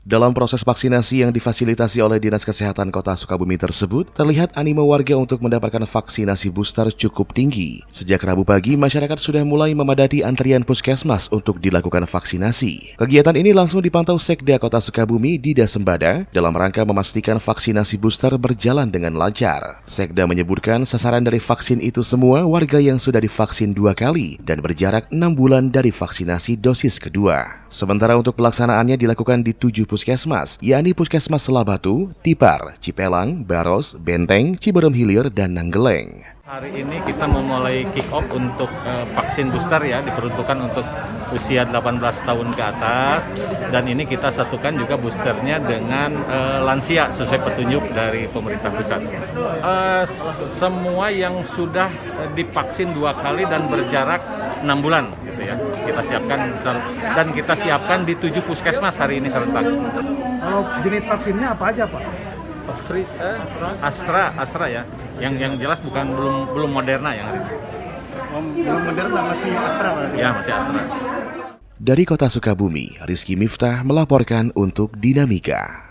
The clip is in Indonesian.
Dalam proses vaksinasi yang difasilitasi oleh Dinas Kesehatan Kota Sukabumi tersebut, terlihat animo warga untuk mendapatkan vaksinasi booster cukup tinggi. Sejak Rabu pagi, masyarakat sudah mulai memadati antrian puskesmas untuk dilakukan vaksinasi. Kegiatan ini langsung dipantau Sekda Kota Sukabumi, Dida Sembada, dalam rangka memastikan vaksinasi booster berjalan dengan lancar. Sekda menyebutkan sasaran dari vaksin itu semua warga yang sudah divaksin 2 kali dan berjarak 6 bulan dari vaksinasi dosis kedua. Sementara untuk pelaksanaannya dilakukan di 7 puskesmas, yakni Puskesmas Selabatu, Tipar, Cipelang, Baros, Benteng, Ciberem Hilir, dan Nanggeleng. Hari ini kita memulai kick off untuk vaksin booster ya, diperuntukkan untuk usia 18 tahun ke atas, dan ini kita satukan juga boosternya dengan lansia sesuai petunjuk dari pemerintah pusat. Semua yang sudah divaksin 2 kali dan berjarak 6 bulan gitu ya, kita siapkan dan kita siapkan di 7 puskesmas hari ini serentak. Kalau jenis vaksinnya apa aja, Pak? Astra ya. Yang jelas belum Moderna yang hari ini. Belum Moderna, masih Astra berarti? Ya, masih Astra. Dari Kota Sukabumi, Rizky Miftah melaporkan untuk Dinamika.